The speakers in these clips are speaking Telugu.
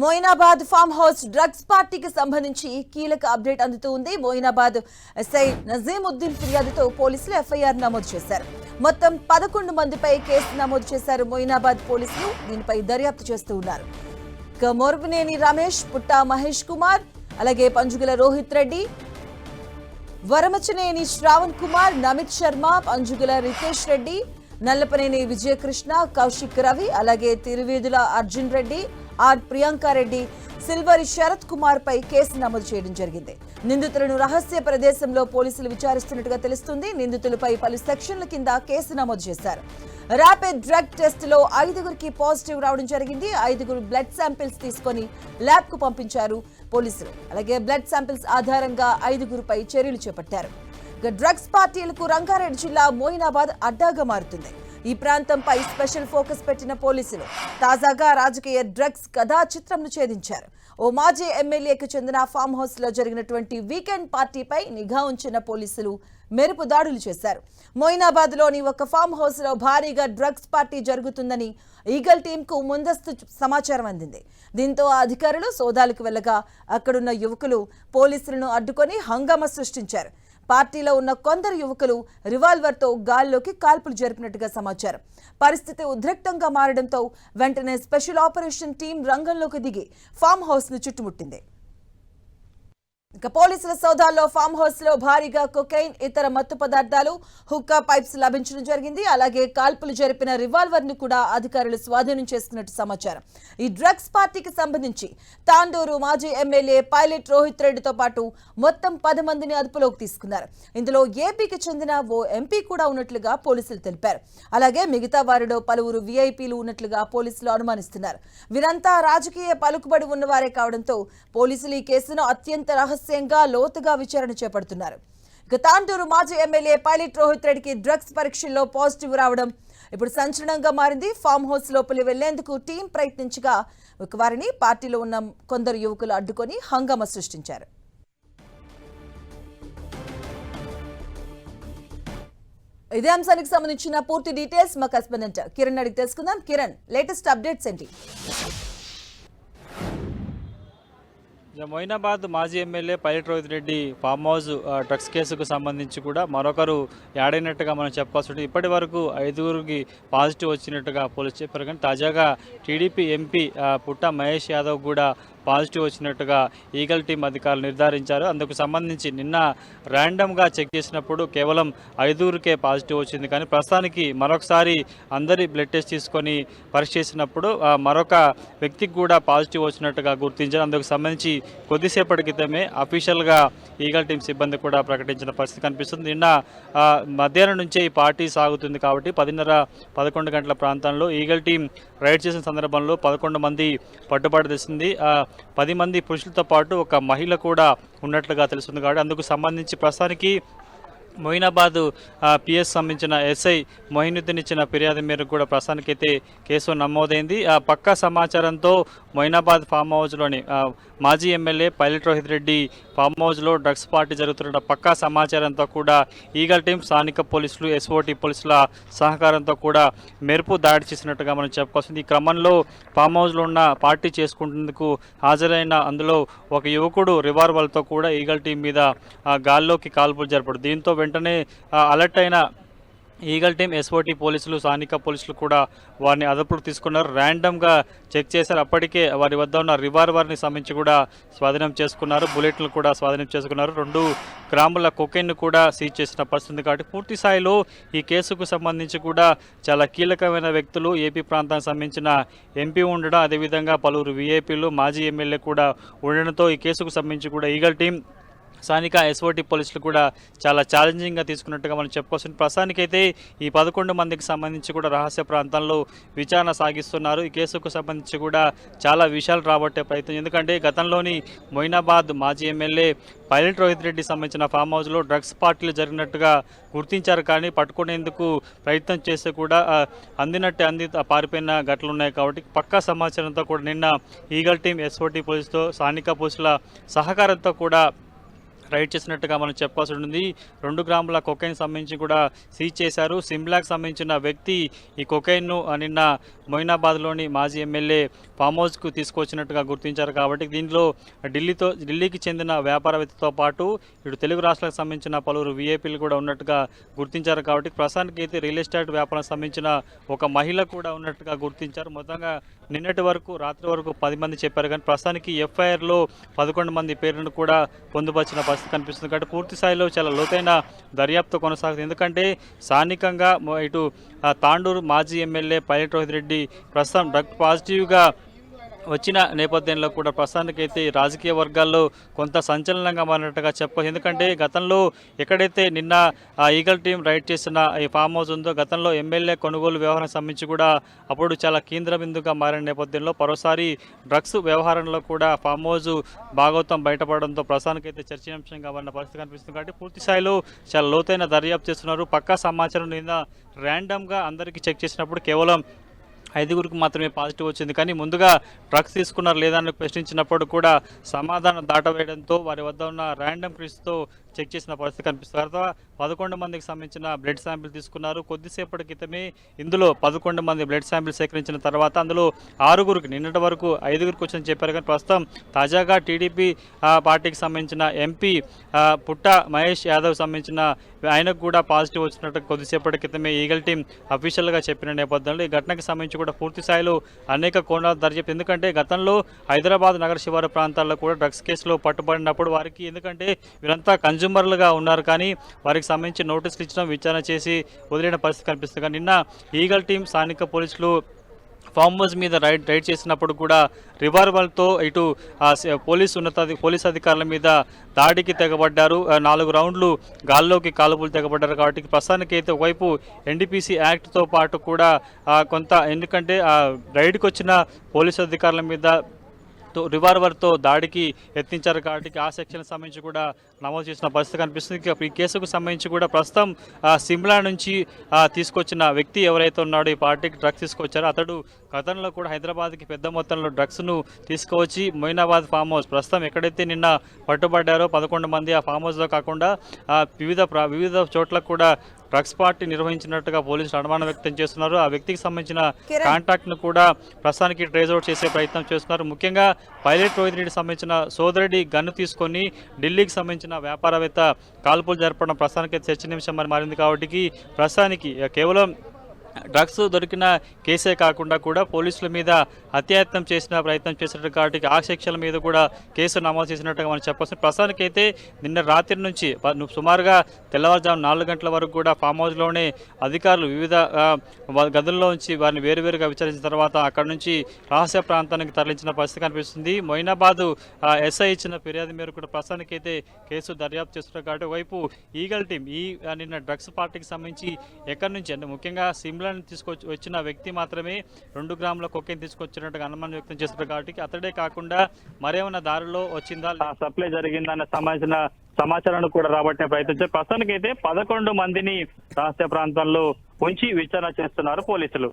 మోయినాబాద్ ఫామ్ హౌస్ డ్రగ్స్ పార్టీకి సంబంధించి కీలక అప్డేట్ అందుతూ ఉంది. మోయినాబాద్ ఎస్ఐ నజీముద్దీన్ ఫిర్యాదుతో పోలీసులు ఎఫ్ఐఆర్ నమోదు చేశారు. మొత్తం 11 మందిపై కేసు నమోదు చేశారు మోయినాబాద్ పోలీసులు. దీనిపై దర్యాప్తు చేస్తూ ఉన్నారు. ఇక మోర్పినేని రమేష్, పుట్టా మహేష్ కుమార్, అలాగే పంజుగుల రోహిత్ రెడ్డి, వరమచనేని శ్రావణ్ కుమార్, నమిత్ శర్మ, పంజుగుల రితేష్ రెడ్డి, నల్లపనేని విజయకృష్ణ, కౌశిక్ రవి, అలాగే తిరువేదుల అర్జున్ రెడ్డి, ఆర్ ప్రియాంకారెడ్డి, సిల్వరి శరత్ కుమార్ పై కేసు నమోదు చేయడం జరిగింది. నిందితులను రహస్య ప్రదేశంలో పోలీసులు విచారిస్తున్నట్టుగా తెలుస్తుంది. నిందితులపై పలు సెక్షన్ల కింద కేసు నమోదు చేశారు. ర్యాపిడ్ డ్రగ్ టెస్ట్ లో 5గురికి పాజిటివ్ రావడం జరిగింది. 5గురు బ్లడ్ శాంపిల్స్ తీసుకొని ల్యాబ్ కు పంపించారు పోలీసులు. అలాగే బ్లడ్ శాంపిల్స్ ఆధారంగా 5గురిపై చర్యలు చేపట్టారు. డ్రగ్స్ పార్టీలకు రంగారెడ్డి జిల్లా మోయినాబాద్ అడ్డాగా మారుతుంది. ఈ ప్రాంతంపై స్పెషల్ ఫోకస్ పెట్టిన పోలీసులు తాజాగా రాజకీయ డ్రగ్స్ కథా చిత్రంను ఛేదించారు. ఓ మాజీ ఎమ్మెల్యేకు చెందిన ఫామ్ హౌస్ లో జరిగినటువంటి వీకెండ్ పార్టీపై నిఘా ఉంచిన పోలీసులు మెరుపు దాడులు చేశారు. మోయినాబాద్ లోని ఒక ఫామ్ హౌస్ లో భారీగా డ్రగ్స్ పార్టీ జరుగుతుందని ఈగల్ టీమ్ కు ముందస్తు సమాచారం అందింది. దీంతో అధికారులు సోదాలకు వెళ్లగా అక్కడున్న యువకులు పోలీసులను అడ్డుకొని హంగామా సృష్టించారు. పార్టీలో ఉన్న కొందరు యువకులు రివాల్వర్తో గాల్లోకి కాల్పులు జరిపినట్టుగా సమాచారం. పరిస్థితి ఉద్రిక్తంగా మారడంతో వెంటనే స్పెషల్ ఆపరేషన్ టీం రంగంలోకి దిగి ఫామ్ హౌస్ ను చుట్టుముట్టింది. ఇక పోలీసుల సోదాల్లో ఫామ్ హౌస్ లో భారీగా కొకైన్, ఇతర మత్తు పదార్థాలు, హుక్కా పైప్స్ లభించడం జరిగింది. అలాగే కాల్పులు జరిపిన రివాల్వర్ ను కూడా అధికారులు స్వాధీనం చేసుకున్నట్టు సమాచారం. ఈ డ్రగ్స్ పార్టీకి సంబంధించి తాండూరు మాజీ ఎమ్మెల్యే పైలట్ రోహిత్ రెడ్డితో పాటు మొత్తం 10 మందిని అదుపులోకి తీసుకున్నారు. ఇందులో ఏపీకి చెందిన ఓ ఎంపీ కూడా ఉన్నట్లుగా పోలీసులు తెలిపారు. అలాగే మిగతా వారిలో పలువురు వీఐపీలు ఉన్నట్లుగా పోలీసులు అనుమానిస్తున్నారు. వీరంతా రాజకీయ పలుకుబడి ఉన్నవారే కావడంతో పోలీసులు ఈ కేసును అత్యంత రహస్యంగా లోతుగా విచారణ చేపడుతున్నారు. ఇక తాండూరు మాజీ ఎమ్మెల్యే పైలట్ రోహిత్ రెడ్డికి డ్రగ్స్ పరీక్షల్లో పాజిటివ్ రావడం ఇప్పుడు సంచలనంగా మారింది. ఫామ్ హౌస్ లోపలి వెళ్లేందుకు టీం ప్రయత్నించగా వారిని పార్టీలో ఉన్న కొందరు యువకులు అడ్డుకొని హంగామా సృష్టించారు. ఇదే అంశానికి సంబంధించిన పూర్తి డీటెయిల్స్ మా కరెస్పాండెంట్ కిరణ్ అడిగి తెలుసుకుందాం. కిరణ్, లేటెస్ట్ అప్డేట్స్ ఏంటి? మొయినాబాద్ మాజీ MLA pilot Rohit Reddy farm house drugs కేసుకు సంబంధించి కూడా మరొకరు యాడ్ అయినట్టుగా మనం చెప్పుకోవాల్సి ఉంటుంది. ఇప్పటి వరకు 5గురికి పాజిటివ్ వచ్చినట్టుగా పోలీసు చెప్పారు. కానీ తాజాగా టీడీపీ ఎంపీ పుట్టా మహేష్ యాదవ్ కూడా పాజిటివ్ వచ్చినట్టుగా ఈగల్ టీం అధికారులు నిర్ధారించారు. అందుకు సంబంధించి నిన్న ర్యాండమ్గా చెక్ చేసినప్పుడు కేవలం 5గురికే పాజిటివ్ వచ్చింది. కానీ ప్రస్తుతానికి మరొకసారి అందరి బ్లడ్ టెస్ట్ తీసుకొని పరీక్ష చేసినప్పుడు మరొక వ్యక్తికి కూడా పాజిటివ్ వచ్చినట్టుగా గుర్తించారు. అందుకు సంబంధించి కొద్దిసేపటి క్రితమే అఫీషియల్గా ఈగల్ టీం సిబ్బంది కూడా ప్రకటించిన పరిస్థితి కనిపిస్తుంది. నిన్న మధ్యాహ్నం నుంచే ఈ పార్టీ సాగుతుంది కాబట్టి 10:30-11 గంటల ప్రాంతంలో ఈగల్ టీం రైడ్ చేసిన సందర్భంలో 11 మంది పట్టుబడి తెలిసింది. 10 మంది పురుషులతో పాటు ఒక మహిళ కూడా ఉన్నట్లుగా తెలుస్తుంది. కాబట్టి అందుకు సంబంధించి ప్రస్తుతానికి మొయినాబాద్ పిఎస్ సంబంధించిన ఎస్ఐ మొయినుద్దీన్ ఇచ్చిన ఫిర్యాదు మేరకు కూడా ప్రస్తుతానికైతే కేసు నమోదైంది. పక్కా సమాచారంతో మొయినాబాద్ ఫామ్ హౌస్లోని మాజీ MLA pilot Rohit Reddy farm హౌస్లో డ్రగ్స్ పార్టీ జరుగుతున్న పక్కా సమాచారంతో కూడా ఈగల్ టీం, స్థానిక పోలీసులు, ఎస్ఓటీ పోలీసుల సహకారంతో కూడా మెరుపు దాడి చేసినట్టుగా మనం చెప్పుకోవాల్సింది. ఈ క్రమంలో ఫామ్ హౌస్లో ఉన్న పార్టీ చేసుకుంటున్నందుకు హాజరైన అందులో ఒక యువకుడు రివాల్వర్తో కూడా ఈగల్ టీం మీద గాల్లోకి కాల్పులు జరపడు. దీంతో వెంటనే అలర్ట్ అయిన ఈగల్ టీం, ఎస్ఓటీ పోలీసులు, స్థానిక పోలీసులు కూడా వారిని అదుపులోకి తీసుకున్నారు. ర్యాండమ్గా చెక్ చేశారు. అప్పటికే వారి వద్ద ఉన్న రివాల్వర్ని సంబంధించి కూడా స్వాధీనం చేసుకున్నారు. బుల్లెట్లు కూడా స్వాధీనం చేసుకున్నారు. 2 గ్రాముల కొకైన్ కూడా సీజ్ చేసిన పరిస్థితి. కాబట్టి పూర్తి స్థాయిలో ఈ కేసుకు సంబంధించి కూడా చాలా కీలకమైన వ్యక్తులు, ఏపీ ప్రాంతానికి సంబంధించిన ఎంపీ ఉండడం, అదేవిధంగా పలువురు వీఐపీలు, మాజీ ఎమ్మెల్యే కూడా ఉండడంతో ఈ కేసుకు సంబంధించి కూడా ఈగల్ టీం, స్థానిక ఎస్ఓటీ పోలీసులు కూడా చాలా ఛాలెంజింగ్గా తీసుకున్నట్టుగా మనం చెప్పుకోవచ్చు. ప్రస్తుతానికైతే ఈ 11 మందికి సంబంధించి కూడా రహస్య ప్రాంతంలో విచారణ సాగిస్తున్నారు. ఈ కేసుకు సంబంధించి కూడా చాలా విషయాలు రాబట్టే ప్రయత్నం. ఎందుకంటే గతంలోని మొయినాబాద్ మాజీ ఎమ్మెల్యే పైలట్ రోహిత్ రెడ్డి సంబంధించిన ఫామ్ హౌస్లో డ్రగ్స్ పార్టీలు జరిగినట్టుగా గుర్తించారు. కానీ పట్టుకునేందుకు ప్రయత్నం చేస్తే కూడా అంది పారిపోయిన ఘటనలు ఉన్నాయి. కాబట్టి పక్కా సమాచారంతో కూడా నిన్న ఈగల్ టీం, ఎస్ఓటీ పోలీసుతో, స్థానిక పోలీసుల సహకారంతో కూడా రైడ్ చేసినట్టుగా మనం చెప్పాల్సి ఉంటుంది. 2 గ్రాముల కొకైన్ సంబంధించి కూడా సీజ్ చేశారు. సిమ్లాకు సంబంధించిన వ్యక్తి ఈ కొకైన్ను నిన్న మొయినాబాద్లోని మాజీ ఎమ్మెల్యే ఫామ్ హౌస్కు తీసుకొచ్చినట్టుగా గుర్తించారు. కాబట్టి దీనిలో ఢిల్లీకి చెందిన వ్యాపారవేత్తతో పాటు ఇటు తెలుగు రాష్ట్రాలకు సంబంధించిన పలువురు వీఐపీలు కూడా ఉన్నట్టుగా గుర్తించారు. కాబట్టి ప్రస్తుతానికి అయితే రియల్ ఎస్టేట్ వ్యాపారం సంబంధించిన ఒక మహిళ కూడా ఉన్నట్టుగా గుర్తించారు. మొత్తంగా నిన్నటి వరకు రాత్రి వరకు 10 మంది చెప్పారు. కానీ ప్రస్తుతానికి ఎఫ్ఐఆర్లో 11 మంది పేర్లను కూడా పొందుపరిచిన పరిస్థితి కనిపిస్తుంది. కాబట్టి పూర్తి స్థాయిలో చాలా లోతైన దర్యాప్తు కొనసాగుతుంది. ఎందుకంటే స్థానికంగా ఇటు తాండూరు మాజీ ఎమ్మెల్యే పైలట్ రోహిత్ రెడ్డి ప్రస్తుతం డ్రగ్ పాజిటివ్గా వచ్చిన నేపథ్యంలో కూడా ప్రస్తుతానికైతే రాజకీయ వర్గాల్లో కొంత సంచలనంగా మారినట్టుగా చెప్పవచ్చు. ఎందుకంటే గతంలో ఎక్కడైతే నిన్న ఈగల్ టీం రైడ్ చేసిన ఈ ఫామ్ హౌస్ ఉందో గతంలో ఎమ్మెల్యే కొనుగోలు వ్యవహారం సంబంధించి కూడా అప్పుడు చాలా కేంద్ర బిందుగా మారిన నేపథ్యంలో మరోసారి డ్రగ్స్ వ్యవహారంలో కూడా ఫామ్ హౌస్ భాగవతం బయటపడడంతో ప్రస్తుతానికైతే చర్చనీయాంశంగా మారిన పరిస్థితి కనిపిస్తుంది. కాబట్టి పూర్తి స్థాయిలో చాలా లోతైన దర్యాప్తు చేస్తున్నారు. పక్కా సమాచారం నిన్న ర్యాండమ్గా అందరికీ చెక్ చేసినప్పుడు కేవలం 5గురికి మాత్రమే పాజిటివ్ వచ్చింది. కానీ ముందుగా డ్రగ్స్ తీసుకున్నారు లేదా అని ప్రశ్నించినప్పుడు కూడా సమాధానం దాటవేయడంతో వారి వద్ద ఉన్న ర్యాండమ్ క్రిస్తో చెక్ చేసిన పరిస్థితి కనిపిస్తుంది. తర్వాత 11 మందికి సంబంధించిన బ్లడ్ శాంపిల్ తీసుకున్నారు. కొద్దిసేపటి క్రితమే ఇందులో 11 మంది బ్లడ్ శాంపిల్ సేకరించిన తర్వాత అందులో 6గురికి నిన్నటి వరకు 5గురికి వచ్చని చెప్పారు. కానీ ప్రస్తుతం తాజాగా టీడీపీ పార్టీకి సంబంధించిన ఎంపీ పుట్ట మహేష్ యాదవ్ సంబంధించిన ఆయనకు కూడా పాజిటివ్ వచ్చినట్టు కొద్దిసేపటి క్రితమే ఈగల్ టీం అఫీషియల్గా చెప్పిన నేపథ్యంలో ఈ ఘటనకు సంబంధించి కూడా పూర్తి స్థాయిలో అనేక కోణాలు దర్యాప్తు. ఎందుకంటే గతంలో హైదరాబాద్ నగర శివారు ప్రాంతాల్లో కూడా డ్రగ్స్ కేసులో పట్టుబడినప్పుడు వారికి ఎందుకంటే వీరంతా కన్జ్యూమర్లుగా ఉన్నారు కానీ వారికి సంబంధించి నోటీసులు ఇచ్చడం విచారణ చేసి వదిలిన పరిస్థితి కనిపిస్తుంది. కానీ నిన్న ఈగల్ టీం స్థానిక పోలీసులు ఫామ్ హౌస్ మీద రైడ్ చేసినప్పుడు కూడా రివాల్వర్తో ఇటు పోలీస్ అధికారుల మీద దాడికి తెగబడ్డారు. 4 రౌండ్లు గాల్లోకి కాలుపులు తెగబడ్డారు. కాబట్టి ప్రస్తుతానికి అయితే ఒకవైపు ఎన్డీపీసీ యాక్ట్తో పాటు కూడా కొంత ఎందుకంటే రైడ్కి వచ్చిన పోలీసు అధికారుల మీద రివాల్వర్తో దాడికి యత్నించారు. కాబట్టి ఆ సెక్షన్ సంబంధించి కూడా నమోదు చేసిన పరిస్థితి కనిపిస్తుంది. ఈ కేసుకు సంబంధించి కూడా ప్రస్తుతం సిమ్లా నుంచి తీసుకొచ్చిన వ్యక్తి ఎవరైతే ఉన్నాడో ఈ పార్టీకి డ్రగ్స్ తీసుకొచ్చారో అతడు గతంలో కూడా హైదరాబాద్కి పెద్ద మొత్తంలో డ్రగ్స్ను తీసుకువచ్చి మొయినాబాద్ ఫామ్ హౌస్ ప్రస్తుతం ఎక్కడైతే నిన్న పట్టుబడ్డారో 11 మంది ఆ ఫామ్ హౌస్లో కాకుండా వివిధ చోట్ల కూడా డ్రగ్స్ పార్టీ నిర్వహించినట్టుగా పోలీసులు అనుమానం వ్యక్తం చేస్తున్నారు. ఆ వ్యక్తికి సంబంధించిన కాంటాక్ట్ను కూడా ప్రస్తుతానికి ట్రేస్ అవుట్ చేసే ప్రయత్నం చేస్తున్నారు. ముఖ్యంగా పైలట్ రోహిత్ రెడ్డికి సంబంధించిన సోదరుడి గన్ను తీసుకొని ఢిల్లీకి సంబంధించిన వ్యాపారవేత్త కాల్పులు జరపడం ప్రస్తుతానికి చర్చనీయాంశం మారింది. కాబట్టి ప్రస్తుతానికి కేవలం డ్రగ్స్ దొరికిన కేసే కాకుండా కూడా పోలీసుల మీద హత్యాయత్నం చేసిన ప్రయత్నం చేసినట్టు కాబట్టి ఆ సెక్షన్ల మీద కూడా కేసు నమోదు చేసినట్టుగా మనం చెప్పవచ్చు. ప్రస్తుతానికి అయితే నిన్న రాత్రి నుంచి సుమారుగా తెల్లవారుజాము 4 గంటల వరకు కూడా ఫామ్ హౌస్లోనే అధికారులు వివిధ గదుల్లో నుంచి వారిని వేరువేరుగా విచారించిన తర్వాత అక్కడ నుంచి రహస్య ప్రాంతానికి తరలించిన పరిస్థితి కనిపిస్తుంది. మొయినాబాద్ ఎస్ఐ ఇచ్చిన ఫిర్యాదు మేరకు కూడా ప్రస్తుతానికి అయితే కేసు దర్యాప్తు చేస్తున్నారు. కాబట్టి ఒకవైపు ఈగల్ టీం నిన్న డ్రగ్స్ పార్టీకి సంబంధించి ఎక్కడి నుంచి అంటే ముఖ్యంగా సిమ్లా తీసుకొచ్చి వచ్చిన వ్యక్తి మాత్రమే 2 గ్రాముల కొకైన్ తీసుకొచ్చినట్టుగా అనుమానం వ్యక్తం చేస్తున్నారు. కాబట్టి అతడే కాకుండా మరేమైనా దారిలో వచ్చిందా సప్లై జరిగిందా అన్న సంబంధించిన సమాచారాన్ని కూడా రాబట్టే ప్రయత్నించారు. ప్రస్తుతానికి అయితే 11 మందిని రహస్య ప్రాంతాల్లో ఉంచి విచారణ చేస్తున్నారు పోలీసులు.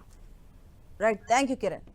Right, thank you Kiran.